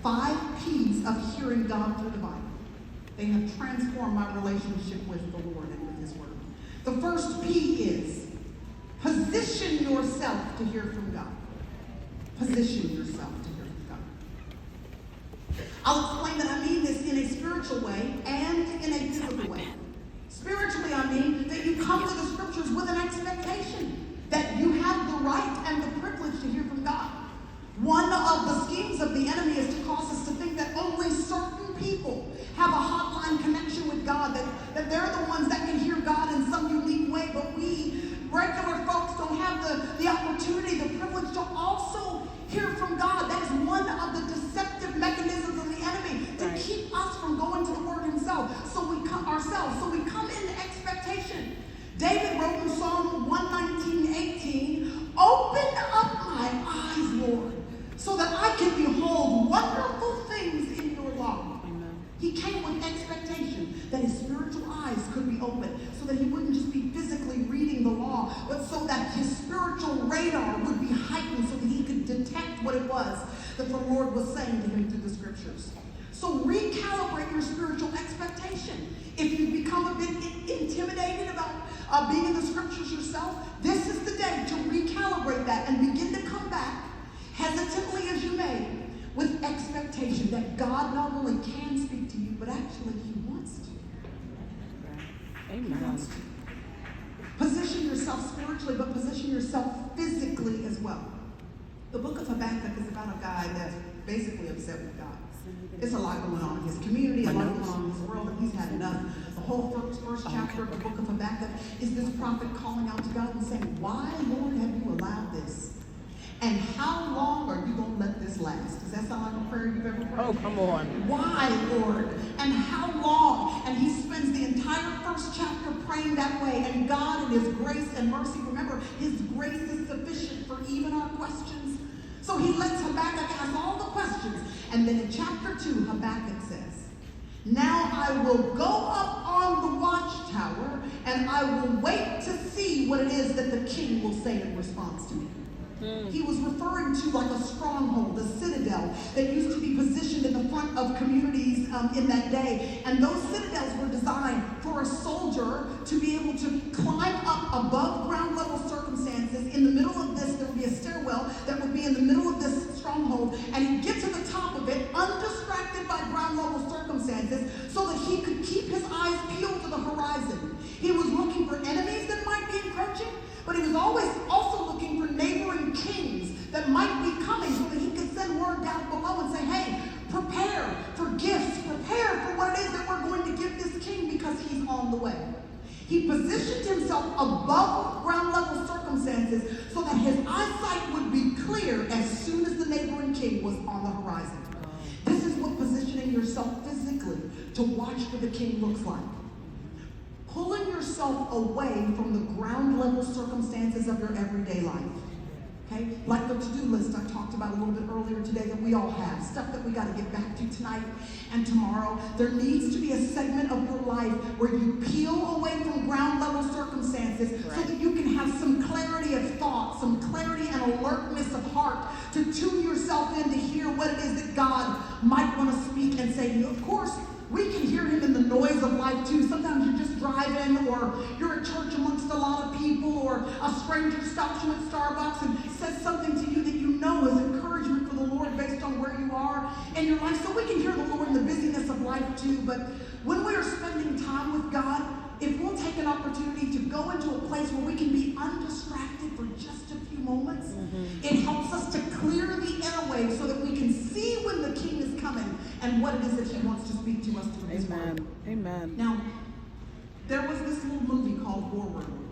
5 P's of hearing God through the Bible. They have transformed my relationship with the Lord and with His Word. The first P is position yourself to hear from God. Position yourself to hear from God. I'll explain that I mean this in a spiritual way and in a physical way. Spiritually, I mean that you come to the scriptures with an expectation that you have the right and the privilege to hear from God. One of the schemes of the enemy is to cause us to think that only certain people have a hotline connection with God, that they're the ones that can hear God in some unique way, but we regular folks don't have the opportunity, the privilege to also hear from God. That is one of the deceptive mechanisms of the enemy to keep us from going to the Word Himself. So we come in expectation. David wrote in Psalm 119:18, "Open up my eyes, Lord, so that I can behold wonderful things in your law." Amen. He came with expectation that his spiritual eyes could be opened, so that he wouldn't just be physically reading the law, but so that his spiritual radar would be heightened, so that he could detect what it was that the Lord was saying to him through the scriptures. So recalibrate your spiritual expectation. If you become a bit intimidated about being in the scriptures yourself, this is the day to recalibrate that and begin to come back, hesitantly as you may, with expectation that God not only can speak to you, but actually He wants to. Amen. He wants to. Position yourself spiritually, but position yourself physically as well. The book of Habakkuk is about a guy that's basically upset with God. There's a lot going on in his community, a lot going on in his world, and he's had enough. The whole first chapter of the book of Habakkuk is this prophet calling out to God and saying, "Why, Lord, have you allowed this? And how long are you going to let this last?" Does that sound like a prayer you've ever prayed? Oh, come on. Why, Lord? And how long? And he spends the entire first chapter praying that way. And God, in His grace and mercy, remember, His grace is sufficient for even our questions. So He lets Habakkuk ask all the questions. And then in chapter 2, Habakkuk says, "Now I will go up on the watchtower, and I will wait to see what it is that the king will say in response to me." He was referring to like a stronghold, a citadel that used to be positioned in the front of communities in that day. And those citadels were designed for a soldier to be able to climb up above ground level circumstances. In the middle of this, there would be a stairwell that would be in the middle of this stronghold. And he'd get to the top of it, undistracted by ground level circumstances, so that he could keep his eyes peeled to the horizon. He was looking for enemies that might be encroaching, but he was always also looking for neighboring kings that might be coming, so that he could send word down below and say, "Hey, prepare for gifts, prepare for what it is that we're going to give this king, because he's on the way." He positioned himself above ground level circumstances so that his eyesight would be clear as soon as the neighboring king was on the horizon. This is what positioning yourself physically to watch for the king looks like. Pulling yourself away from the ground level circumstances of your everyday life. Okay? Like the to-do list I talked about a little bit earlier today that we all have. Stuff that we got to get back to tonight and tomorrow. There needs to be a segment of your life where you peel away from ground level circumstances, so that you can have some clarity of thought, some clarity and alertness of heart to tune yourself in to hear what it is that God might want to speak and say to you. Of course, we can hear Him in the noise of life too. Sometimes you're just driving, or you're at church amongst a lot of people, or a stranger stops you at Starbucks and says something to you that you know is encouragement for the Lord based on where you are in your life. So we can hear the Lord in the busyness of life too. But when we are spending time with God, if we'll take an opportunity to go into a place where we can be undistracted for just a few moments, it helps us to clear the airwaves so that we can see when the King is coming and what it is that He wants to speak to us through His Word. Amen. Now, there was this little movie called War Room.